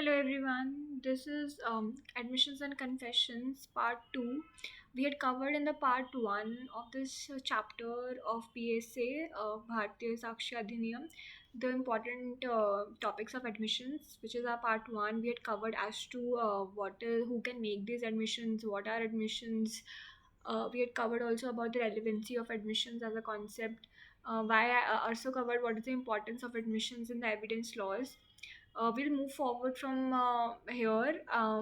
Hello everyone, this is Admissions and Confessions Part 2. We had covered in the Part 1 of this chapter of PSA, Bharatiya Sakshya Adhiniyam, the important topics of admissions, which is our Part 1. We had covered as to who can make these admissions, what are admissions. We had covered also about the relevancy of admissions as a concept. Why I also covered what is the importance of admissions in the evidence laws. We'll move forward from here.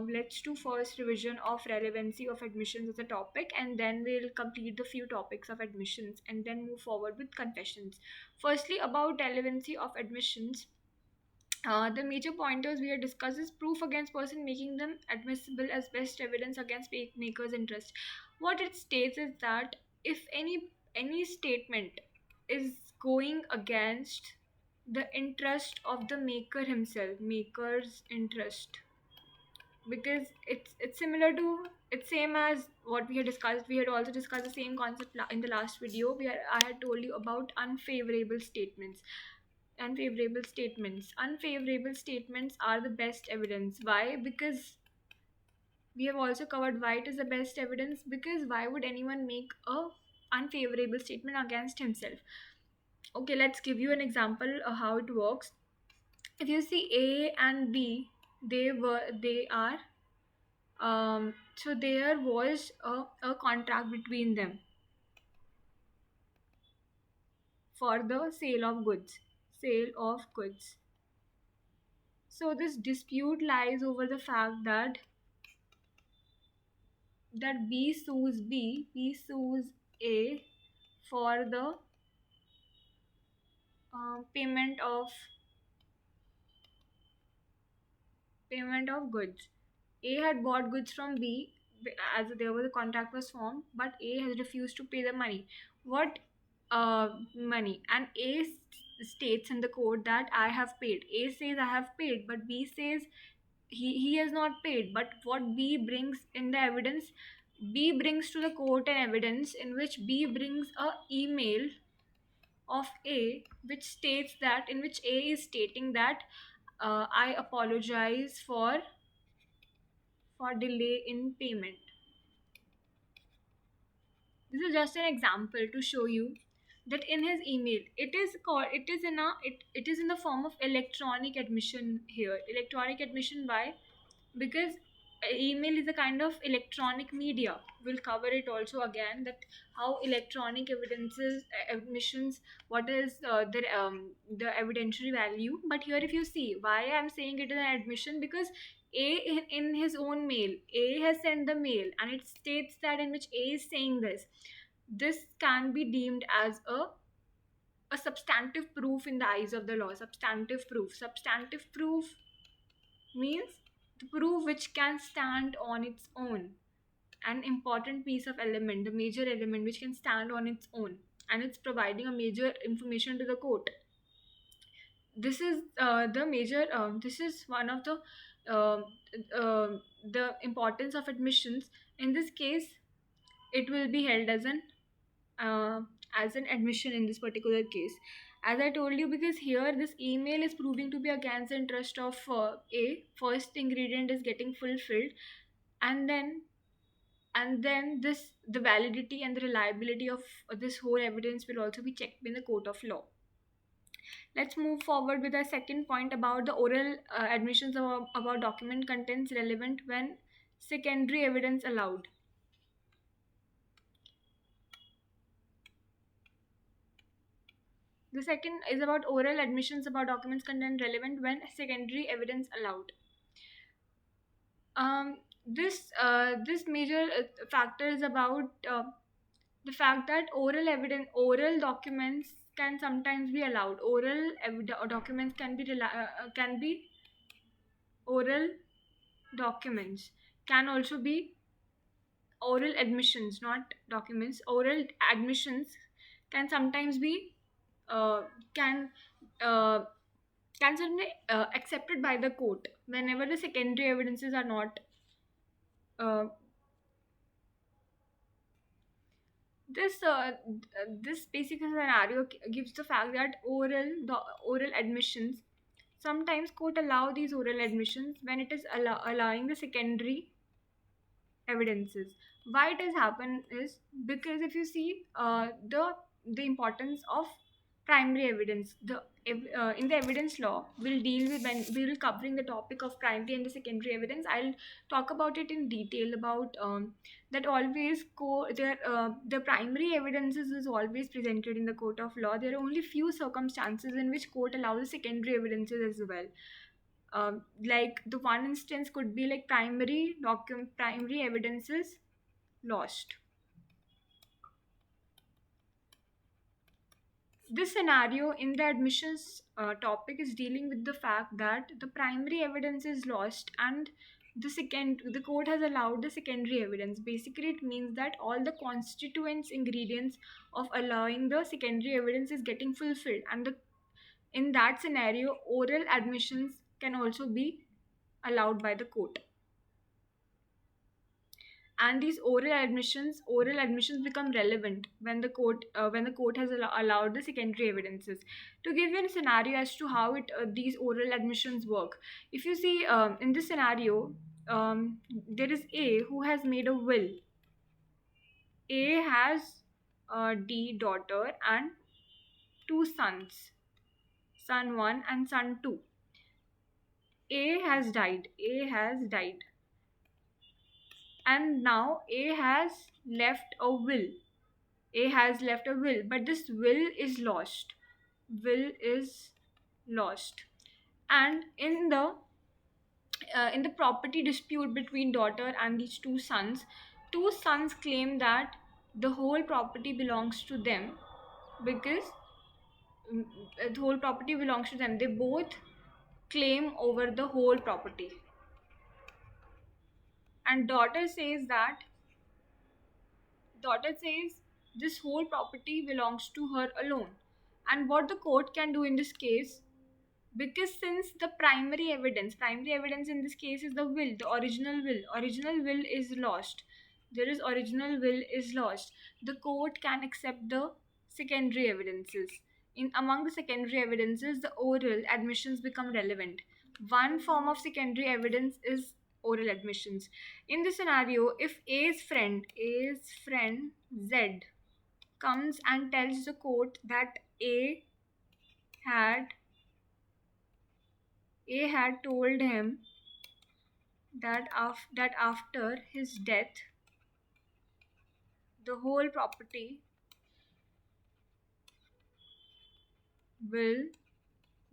Let's do first revision of relevancy of admissions as a topic, and then we'll complete the few topics of admissions and then move forward with confessions. Firstly, about relevancy of admissions. The major pointers we have discussed is proof against person making them admissible as best evidence against maker's interest. What it states is that if any statement is going against the interest of the maker himself, maker's interest, because it's similar to, it's same as what we had discussed. We had also discussed the same concept in the last video where I had told you about unfavorable statements. Unfavorable statements are the best evidence. Why? Because we have also covered why it is the best evidence, because why would anyone make a unfavorable statement against himself? Okay, let's give you an example of how it works. If you see A and B, they are so there was a contract between them for the sale of goods. So this dispute lies over the fact that B sues A for the payment of goods. A had bought goods from B as there was a contract was formed, but A has refused to pay the money. What money? And A states in the court that I have paid. A says I have paid, but B says he has not paid. But what B brings in the evidence, B brings to the court an evidence in which B brings a email of A, which states that, in which A is stating that I apologize for delay in payment. This is just an example to show you that in his email, it is in the form of electronic admission here. Electronic admission, why? Because email is a kind of electronic media. We'll cover it also again, that how electronic evidences admissions, what is the evidentiary value. But here if you see why I'm saying it is an admission, because A in his own mail, A has sent the mail and it states that in which A is saying this can be deemed as a substantive proof in the eyes of the law. Substantive proof means the proof which can stand on its own, an important piece of element, the major element which can stand on its own, and it's providing a major information to the court. This is the major this is one of uh, uh, the importance of admissions. In this case, it will be held uh, as an admission in this particular case, as I told you, because here this email is proving to be against the interest of A. First ingredient is getting fulfilled, and then this the validity and the reliability of this whole evidence will also be checked in the court of law. Let's move forward with our second point about the oral admissions about document contents relevant when secondary evidence allowed. The second is about oral admissions about documents content relevant when secondary evidence allowed. This major factor is about the fact that oral documents can sometimes be allowed. Documents can be oral documents, can also be oral admissions, not documents. Oral admissions can sometimes be uh, can uh, can certainly accepted by the court whenever the secondary evidences are not uh, this basic scenario gives the fact that oral admissions Sometimes court allow these oral admissions when it is allowing the secondary evidences. Why it has happened is because if you see the importance of primary evidence, in the evidence law we'll deal with when we will covering the topic of primary and the secondary evidence. I'll talk about it in detail about that always the primary evidences is always presented in the court of law. There are only few circumstances in which court allows the secondary evidences as well. Like the one instance could be like primary evidences lost. This scenario in the admissions topic is dealing with the fact that the primary evidence is lost and the court has allowed the secondary evidence. Basically it means that all the constituents ingredients of allowing the secondary evidence is getting fulfilled, and in that scenario oral admissions can also be allowed by the court. And these oral admissions become relevant when the court has allowed the secondary evidences. To give you a scenario as to how these oral admissions work, if you see in this scenario, there is A who has made a will. A has a D daughter and two sons, son 1 and son 2. A has died, and now A has left a will. A has left a will, but this will is lost. Will is lost. And in the property dispute between daughter and these two sons claim that the whole property belongs to them because the whole property belongs to them. They both claim over the whole property. And daughter says this whole property belongs to her alone. And what the court can do in this case, because since the primary evidence in this case is the will, the original will is lost. There is original will is lost. The court can accept the secondary evidences. In among the secondary evidences, the oral admissions become relevant. One form of secondary evidence is oral admissions. In this scenario, if A's friend Z comes and tells the court that had A had told him that after his death, the whole property will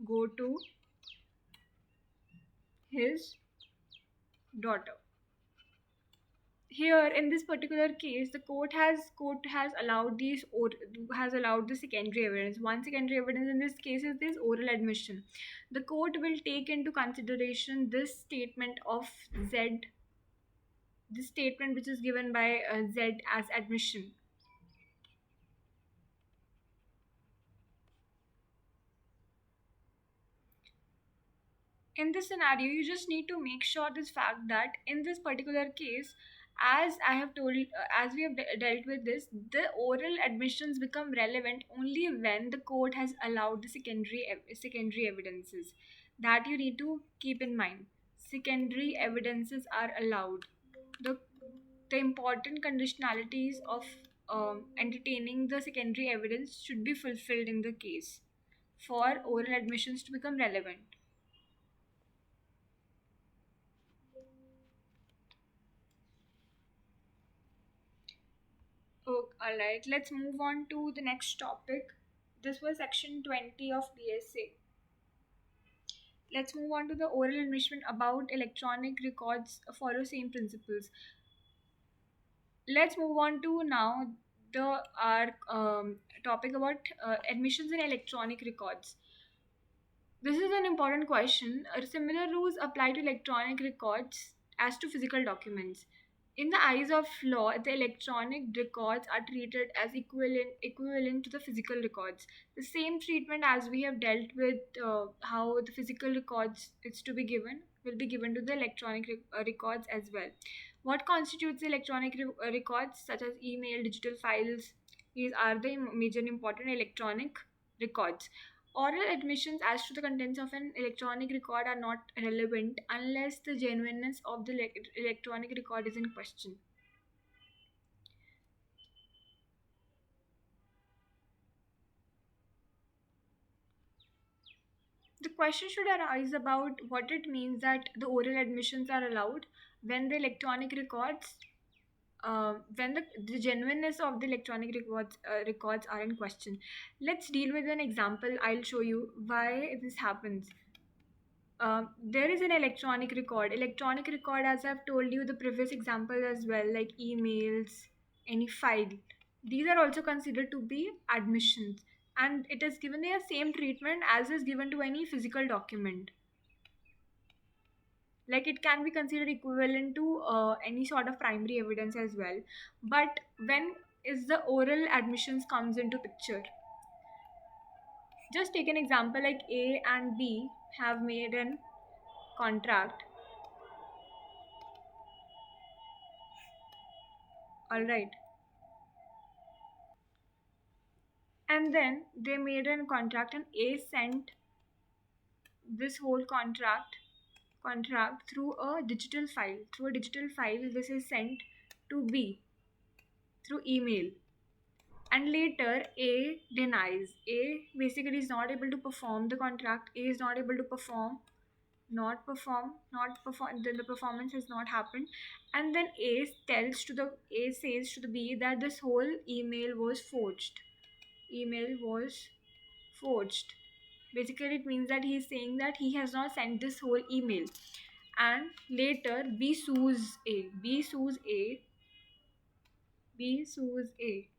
go to his daughter. Here, in this particular case, the court has allowed the secondary evidence. One secondary evidence in this case is this oral admission. The court will take into consideration this statement of Z, this statement which is given by Z as admission. In this scenario, you just need to make sure this fact that in this particular case, as I have told, as we have dealt with this, the oral admissions become relevant only when the court has allowed the secondary evidences. That you need to keep in mind. Secondary evidences are allowed. The important conditionalities of entertaining the secondary evidence should be fulfilled in the case for oral admissions to become relevant. Oh, all right. Let's move on to the next topic. This was section 20 of PSA. Let's move on to the oral admission about electronic records. Follow same principles. Let's move on to now our topic about admissions in electronic records. This is an important question. Similar rules apply to electronic records as to physical documents. In the eyes of law, the electronic records are treated as equivalent to the physical records. The same treatment as we have dealt with how the physical records is to be given will be given to the electronic records as well. What constitutes the electronic records, such as email, digital files? These are the major important electronic records. Oral admissions as to the contents of an electronic record are not relevant unless the genuineness of the electronic record is in question. The question should arise about what it means that the oral admissions are allowed when the electronic records, when the genuineness of the electronic records are in question. Let's deal with an example. I'll show you why this happens. There is an electronic record. Electronic record, as I've told you the previous example as well, like emails, any file. These are also considered to be admissions, and it is given the same treatment as is given to any physical document. Like it can be considered equivalent to any sort of primary evidence as well. But when is the oral admissions comes into picture? Just take an example like A and B have made an contract. All right. And then they made a contract, and A sent this whole contract through a digital file. Through a digital file, this is sent to B through email. And later A denies. A basically is not able to perform the contract. A is not able to perform, not perform, then the performance has not happened. And then A says to the B that this whole email was forged. Email was forged. Basically, it means that he's saying that he has not sent this whole email. And later, B sues A. B sues A. B sues A.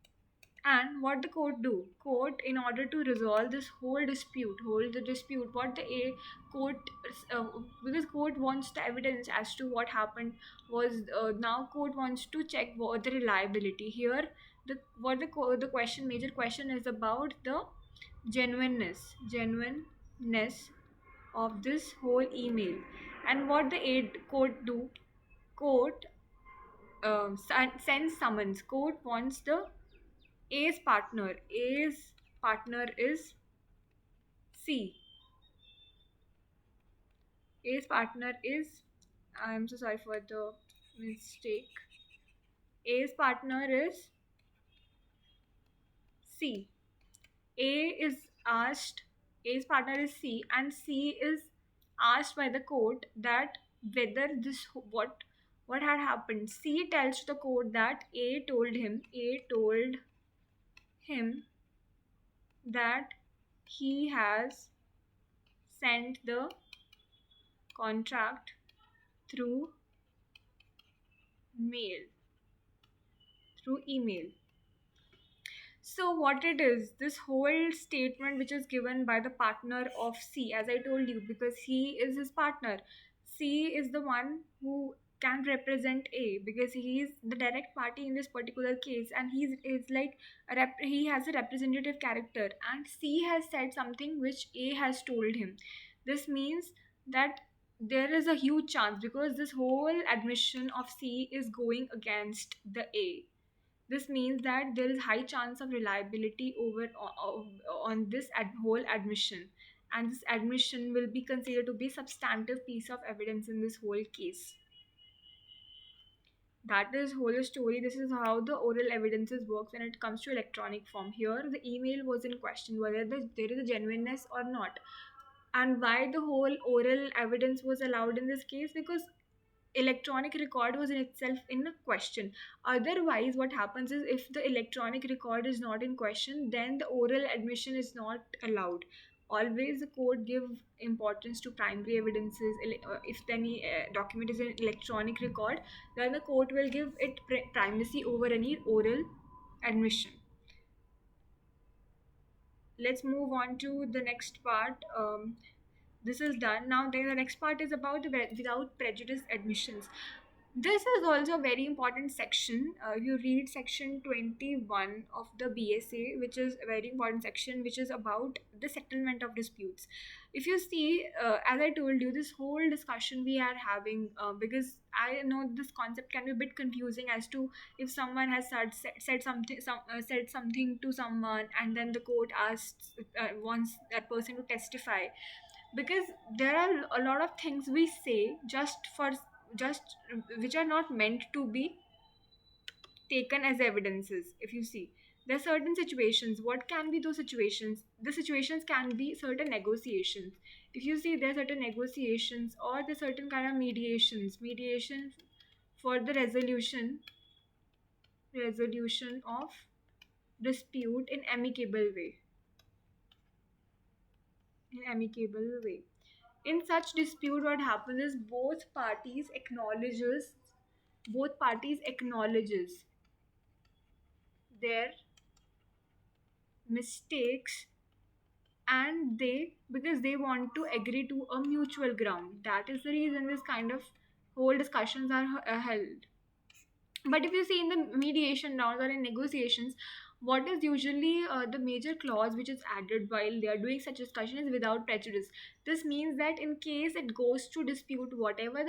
And what the court do? Court, in order to resolve this hold the dispute, what the A court, because court wants the evidence as to what happened was, now court wants to check what the reliability here. The question, major question is about the genuineness of this whole email. And what the aid court do? Court sends summons. Court wants the A's partner. A's partner is C. A's partner is, I'm so sorry for the mistake. A's partner is C. A is asked, A's partner is C, and C is asked by the court that whether this what had happened. C tells the court that A told him that he has sent the contract through mail, through email. So what it is, this whole statement which is given by the partner of C, as I told you, because he is his partner. C is the one who can represent A because he is the direct party in this particular case, and is like he has a representative character, and C has said something which A has told him. This means that there is a huge chance, because this whole admission of C is going against the A. This means that there is high chance of reliability on this whole admission, and this admission will be considered to be substantive piece of evidence in this whole case. That is whole story. This is how the oral evidences works when it comes to electronic form. Here, the email was in question whether there is a genuineness or not, and why the whole oral evidence was allowed in this case, because electronic record was in itself in a question. Otherwise, what happens is, if the electronic record is not in question, then the oral admission is not allowed. Always the court give importance to primary evidences. If any document is an electronic record, then the court will give it primacy over any oral admission. Let's move on to the next part. This is done. Now the next part is about the without prejudice admissions. This is also a very important section. If you read section 21 of the BSA, which is a very important section, which is about the settlement of disputes. If you see, as I told you, this whole discussion we are having, because I know this concept can be a bit confusing as to if someone has said something to someone, and then the court asks wants that person to testify, because there are a lot of things we say just which are not meant to be taken as evidences. If you see, there are certain situations. What can be those situations? The situations can be certain negotiations. If you see, there are certain negotiations, or the certain kind of mediation for the resolution of dispute in amicable way. In such dispute, what happens is both parties acknowledges their mistakes, and they, because they want to agree to a mutual ground. That is the reason this kind of whole discussions are held. But if you see in the mediation rounds or in negotiations, what is usually the major clause which is added while they are doing such discussion is without prejudice. This means that in case it goes to dispute, whatever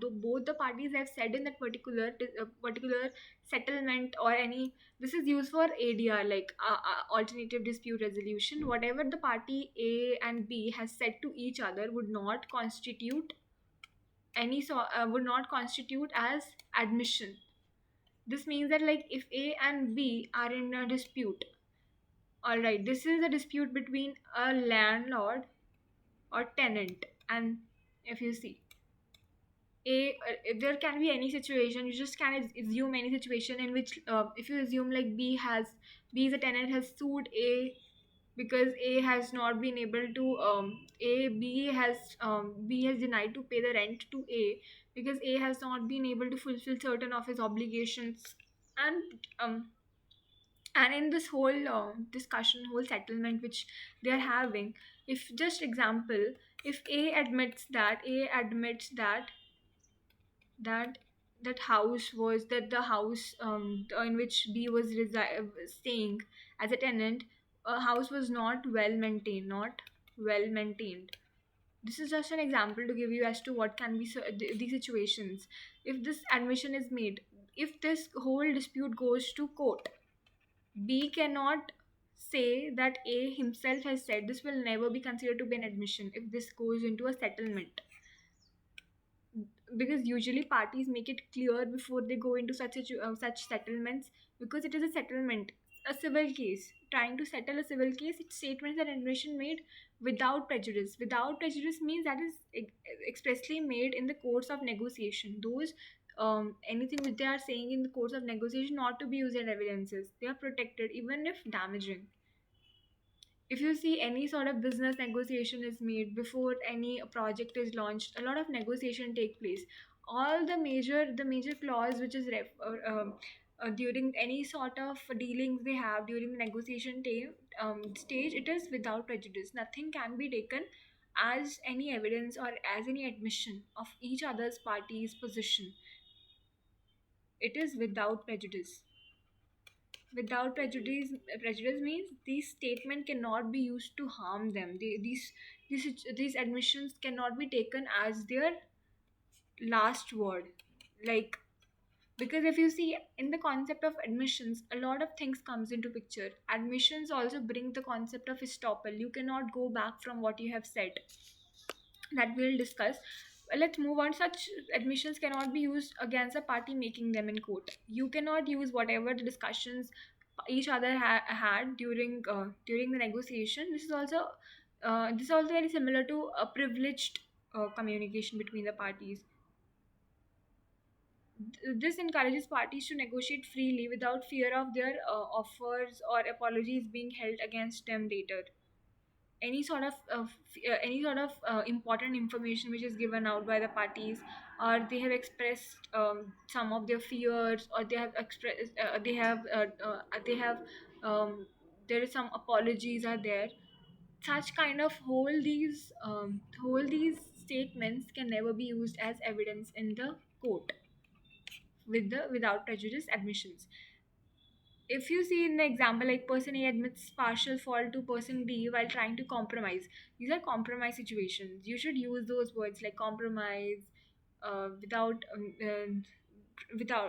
both the parties have said in that particular settlement or any, this is used for ADR, like alternative dispute resolution. Whatever the party A and B has said to each other would not constitute as admission. This means that, like, if A and B are in a dispute, all right, this is a dispute between a landlord or tenant, and if you see if there can be any situation, you just can assume any situation in which, if you assume like B is a tenant, has sued A because A has not been able to B has denied to pay the rent to A because A has not been able to fulfill certain of his obligations. And um and in this whole whole settlement which they are having, if just example, if A admits that that that house was that the house in which B was staying as a tenant, a house was not well maintained. This is just an example to give you as to what can be these situations. If this admission is made, if this whole dispute goes to court, B cannot say that A himself has said. This will never be considered to be an admission if this goes into a settlement, because usually parties make it clear before they go into such settlements, because it is a settlement, a civil case. Trying to settle a civil case, its statements and admission made without prejudice. Without prejudice means that is expressly made in the course of negotiation. Those anything which they are saying in the course of negotiation not to be used as evidences. They are protected even if damaging. If you see, any sort of business negotiation is made before any project is launched, a lot of negotiation take place. All the major clause which is during any sort of dealings they have during the negotiation stage, it is without prejudice. Nothing can be taken as any evidence or as any admission of each other's party's position. It is without prejudice. Without prejudice means these statement cannot be used to harm them. These admissions cannot be taken as their last word. Like, because if you see in the concept of admissions, a lot of things comes into picture. Admissions also bring the concept of estoppel. You cannot go back from what you have said. That we'll discuss. Let's move on. Such admissions cannot be used against a party making them in court. You cannot use whatever the discussions each other had during the negotiation. This is also very similar to a privileged communication between the parties. This encourages parties to negotiate freely without fear of their offers or apologies being held against them later. Any sort of important information which is given out by the parties, or they have expressed some of their fears, or they have expressed they have there is some apologies are there. Such kind of whole these statements can never be used as evidence in the court. with the without prejudice admissions. If you see in the example, like person A admits partial fault to person B while trying to compromise, these are compromise situations. You should use those words like compromise, without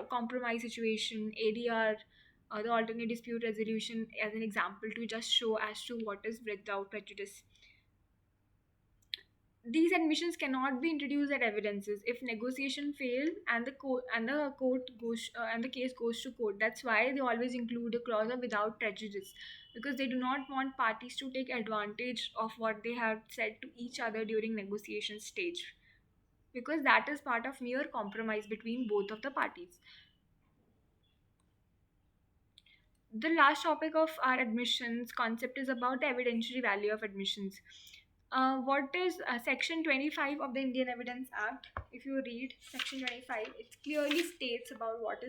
compromise situation, ADR, the alternate dispute resolution, as an example to just show as to what is without prejudice. These admissions cannot be introduced as evidences if negotiation fails and the case goes to court. That's why they always include a clause of without prejudice, because they do not want parties to take advantage of what they have said to each other during negotiation stage, because that is part of mere compromise between both of the parties. The last topic of our admissions concept is about the evidentiary value of admissions. What is section 25 of the Indian Evidence Act? If you read section 25, it clearly states about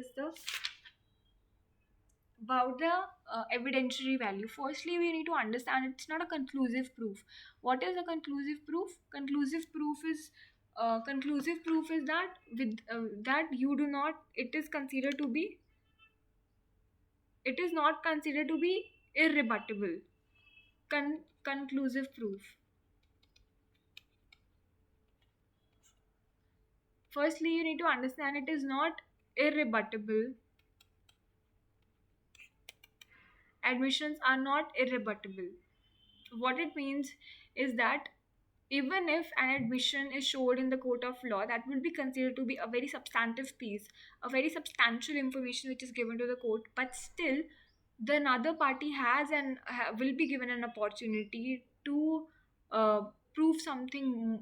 the evidentiary value. Firstly, we need to understand it's not a conclusive proof. What is a conclusive proof? Conclusive proof is that with that you do not. It is not considered to be irrebuttable. Conclusive proof. Firstly, you need to understand it is not irrebuttable. Admissions are not irrebuttable. What it means is that even if an admission is showed in the court of law, that will be considered to be a very substantive piece, a very substantial information which is given to the court, but still the another party will be given an opportunity to uh, prove something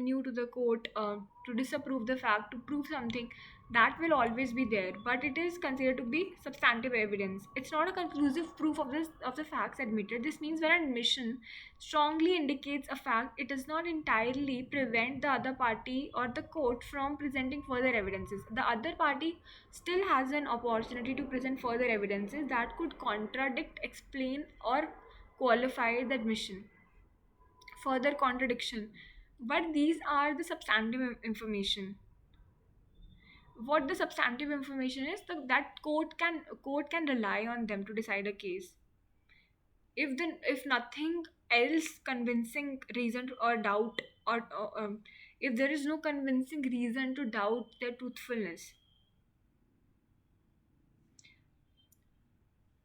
new to the court, to disapprove the fact, to prove something. That will always be there, but it is considered to be substantive evidence. It's not a conclusive proof of the facts admitted. This means when an admission strongly indicates a fact, it does not entirely prevent the other party or the court from presenting further evidences. The other party still has an opportunity to present further evidences that could contradict, explain, or qualify the admission. Further contradiction. But these are the substantive information. What the substantive information is, that court can rely on them to decide a case. If nothing else convincing reason or doubt, or if there is no convincing reason to doubt their truthfulness.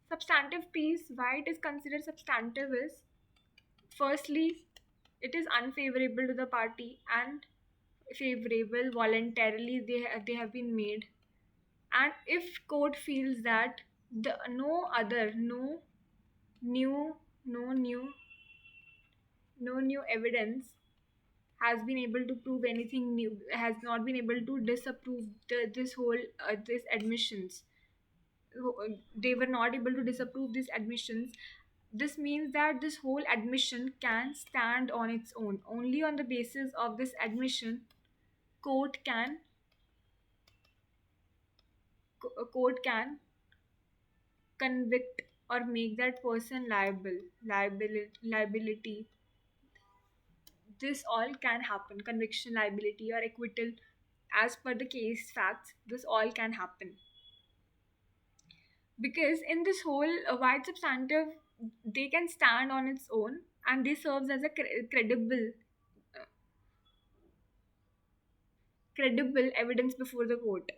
Substantive piece, why it is considered substantive is, firstly, it is unfavorable to the party and favorable voluntarily they have been made. And if court feels that the new no new no new evidence has been able to prove anything new, has not been able to disapprove this admissions, they were not able to disapprove these admissions. This means that this whole admission can stand on its own. Only on the basis of this admission, court can a court can convict or make that person liability. This all can happen. Conviction, liability, or acquittal, as per the case facts, this all can happen. Because in this whole wide substantive, they can stand on its own, and they serves as a uh, credible evidence before the court.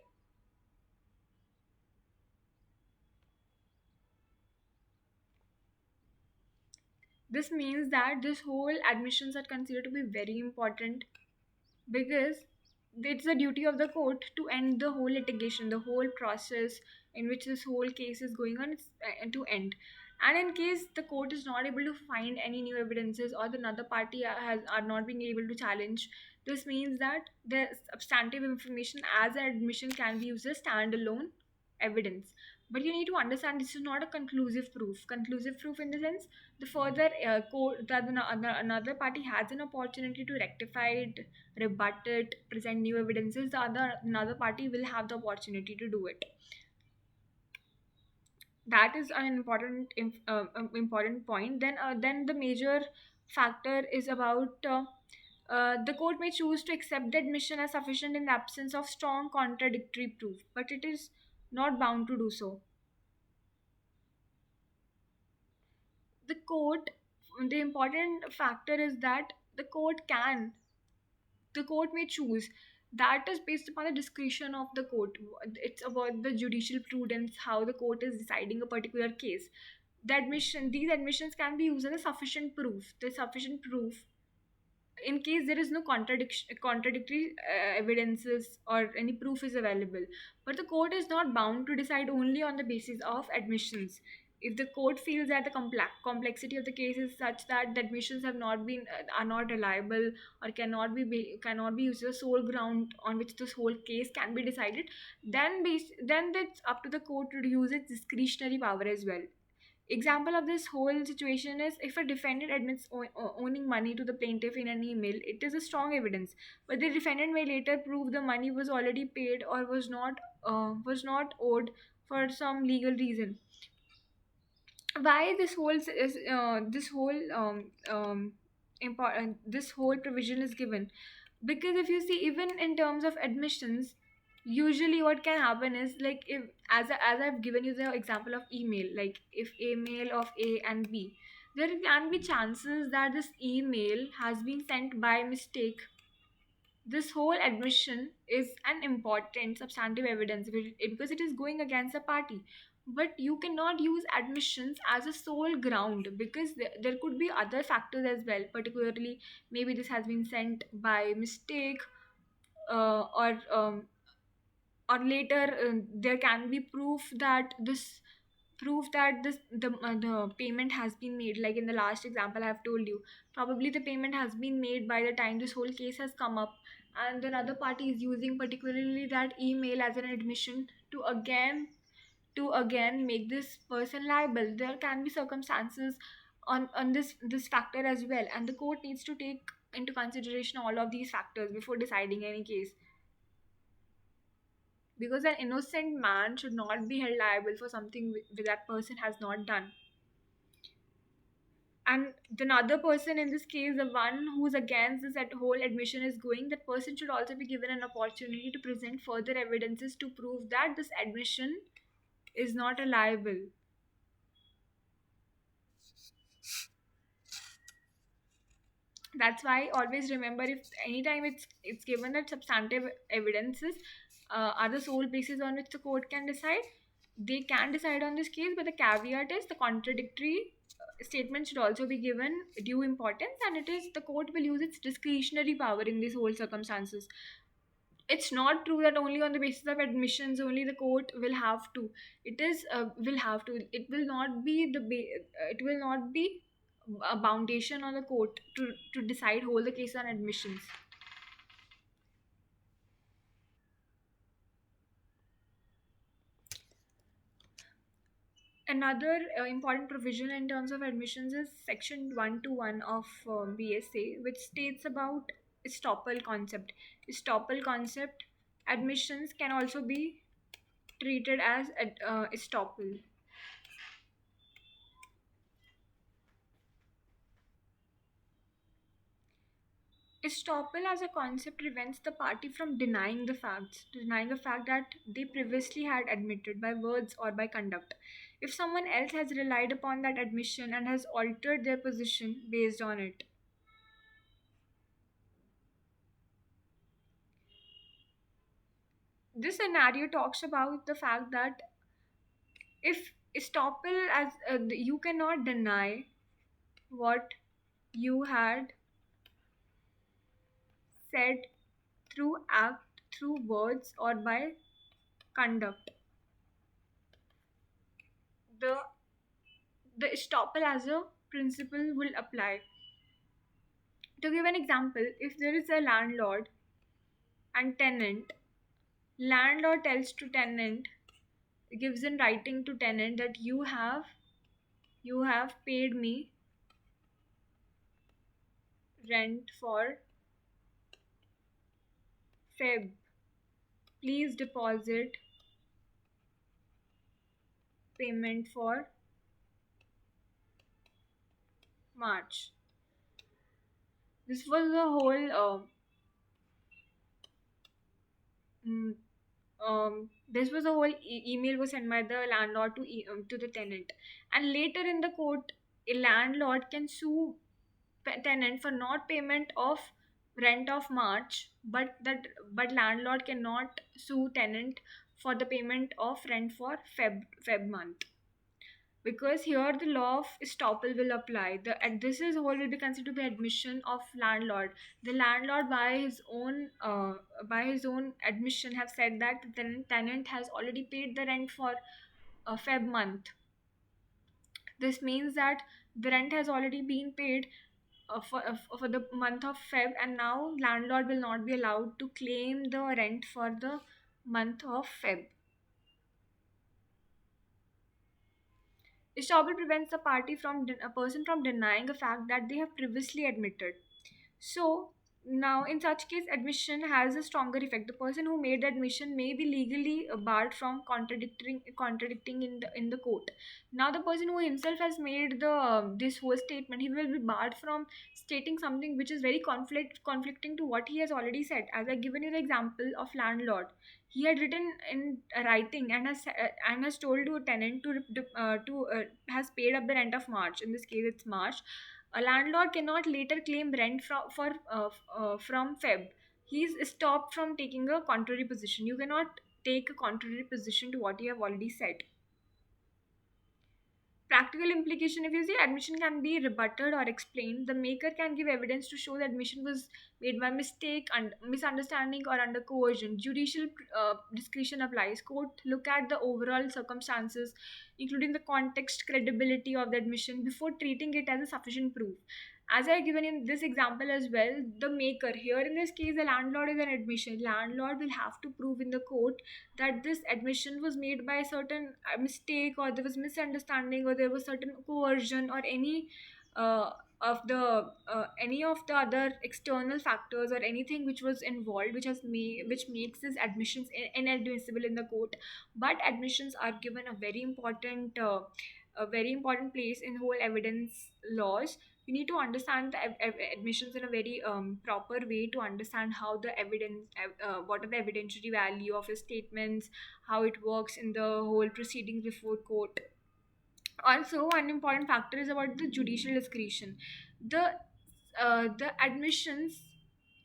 This means that this whole admissions are considered to be very important, because it's the duty of the court to end the whole litigation, the whole process in which this whole case is going on, to end. And in case the court is not able to find any new evidences, or the another party are not being able to challenge, this means that the substantive information as an admission can be used as standalone evidence. But you need to understand this is not a conclusive proof. Conclusive proof in the sense, the further court, another party has an opportunity to rectify it, rebut it, present new evidences. Another party will have the opportunity to do it. That is an important point. Then the major factor is about The court may choose to accept the admission as sufficient in the absence of strong contradictory proof, but it is not bound to do so. The court, the important factor is that the court may choose. That is based upon the discretion of the court. It's about the judicial prudence, how the court is deciding a particular case. These admissions can be used as a sufficient proof. The sufficient proof in case there is no contradictory evidences or any proof is available, but the court is not bound to decide only on the basis of admissions. If the court feels that the complexity of the case is such that the admissions have not been are not reliable or cannot be used as a sole ground on which this whole case can be decided, then it's up to the court to use its discretionary power as well. Example of this whole situation is if a defendant admits owning money to the plaintiff in an email, it is a strong evidence, but the defendant may later prove the money was already paid or was not owed for some legal reason. Why this whole important this whole provision is given? Because if you see, even in terms of admissions, usually what can happen is, like, if as I've given you the example of email, like if email of A and B, there can be chances that this email has been sent by mistake. This whole admission is an important substantive evidence because it is going against a party. But you cannot use admissions as a sole ground, because there could be other factors as well. Particularly, maybe this has been sent by mistake, or later there can be proof that the payment has been made. Like in the last example I have told you, probably the payment has been made by the time this whole case has come up, and another party is using particularly that email as an admission to again make this person liable. There can be circumstances on this factor as well, and the court needs to take into consideration all of these factors before deciding any case, because an innocent man should not be held liable for something that person has not done. And the other person in this case, the one who's against this at whole admission is going, that person should also be given an opportunity to present further evidences to prove that this admission is not a liable. That's why always remember, if anytime it's given that substantive evidences are the sole basis on which the court can decide, they can decide on this case, but the caveat is the contradictory statement should also be given due importance, and it is the court will use its discretionary power in these whole circumstances. It's not true that only on the basis of admissions only the court will have to. It is will have to. It will not be it will not be a foundation on the court to decide whole the case on admissions. Another important provision in terms of admissions is section 121 of BSA, which states about Estoppel concept. Estoppel concept, admissions can also be treated as Estoppel. Estoppel as a concept prevents the party from denying the fact that they previously had admitted by words or by conduct, if someone else has relied upon that admission and has altered their position based on it. This scenario talks about the fact that if estoppel as you cannot deny what you had said through act, through words, or by conduct, the the estoppel as a principle will apply. To give an example, if there is a landlord and tenant, landlord tells to tenant, gives in writing to tenant that you have paid me rent for Feb. Please deposit payment for March. This was the whole mm, this was a whole email was sent by the landlord to the tenant, and later in the court, a landlord can sue tenant for not payment of rent of March, but landlord cannot sue tenant for the payment of rent for Feb month, because here the law of estoppel will apply. And this is what will be considered to be admission of landlord. The landlord by his own admission have said that the tenant has already paid the rent for Feb month. This means that the rent has already been paid for the month of Feb, and now landlord will not be allowed to claim the rent for the month of Feb. Estoppel prevents a person from denying a fact that they have previously admitted. So now, in such case, admission has a stronger effect. The person who made the admission may be legally barred from contradicting in the court. Now, the person who himself has made the this whole statement, he will be barred from stating something which is very conflicting to what he has already said. As I given you the example of landlord, he had written in writing and has told to a tenant to has paid up the rent of March. In this case, it's March. A landlord cannot later claim rent from Feb. He's stopped from taking a contrary position. You cannot take a contrary position to what you have already said. Practical implication: if you see, admission can be rebutted or explained. The maker can give evidence to show the admission was made by mistake and misunderstanding or under coercion. Judicial discretion applies. Court look at the overall circumstances, including the context, credibility of the admission, before treating it as a sufficient proof. As I given in this example as well, the maker here in this case, the landlord is an admission. Landlord will have to prove in the court that this admission was made by a certain mistake, or there was misunderstanding, or there was certain coercion, or uh, any of the other external factors, or anything which was involved, which makes these admissions inadmissible in the court. But admissions are given a very important place in whole evidence laws. You need to understand the admissions in a very proper way to understand how the what are the evidentiary value of his statements, how it works in the whole proceedings before court. Also, one important factor is about the judicial discretion. The admissions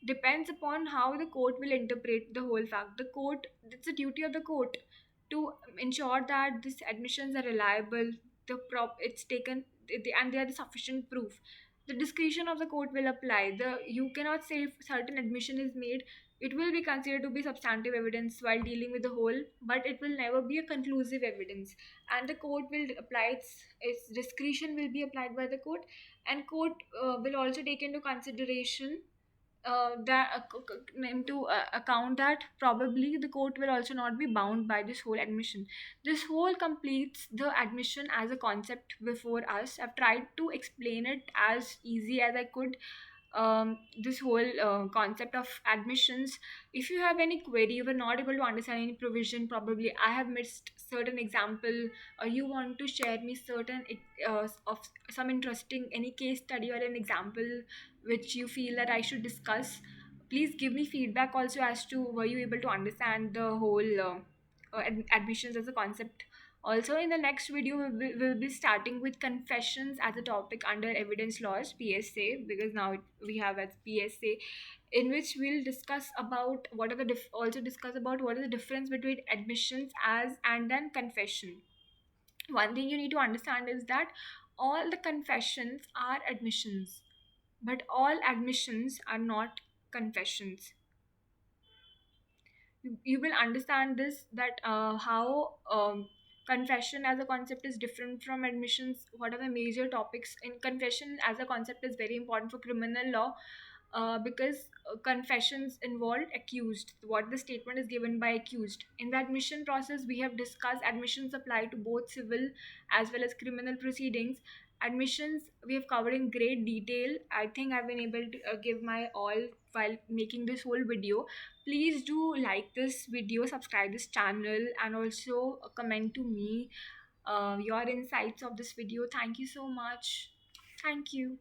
depends upon how the court will interpret the whole fact. It's a duty of the court to ensure that these admissions are reliable, it's taken, and they are the sufficient proof. The discretion of the court will apply. You cannot say if certain admission is made, it will be considered to be substantive evidence while dealing with the whole, but it will never be a conclusive evidence. And the court will apply its discretion will be applied by the court. And court will also take into consideration into account that probably the court will also not be bound by this whole admission. This whole completes the admission as a concept before us. I've tried to explain it as easy as I could. This whole concept of admissions. If you have any query, you were not able to understand any provision, probably I have missed certain example, or you want to share me certain of some interesting any case study or an example which you feel that I should discuss, please give me feedback also as to were you able to understand the whole admissions as a concept. Also, in the next video, we'll be starting with confessions as a topic under evidence laws, PSA, because now we have as PSA, in which we'll discuss about what are the also discuss about what is the difference between admissions as and then confession. One thing you need to understand is that all the confessions are admissions, but all admissions are not confessions. You will understand this, that how confession as a concept is different from admissions. What are the major topics in confession as a concept is very important for criminal law, because confessions involve accused, what the statement is given by accused. In the admission process, we have discussed admissions apply to both civil as well as criminal proceedings. Admissions we have covered in great detail. I think I've been able to give my all while making this whole video. Please do like this video, subscribe this channel, and also comment to me your insights of this video. Thank you so much. Thank you.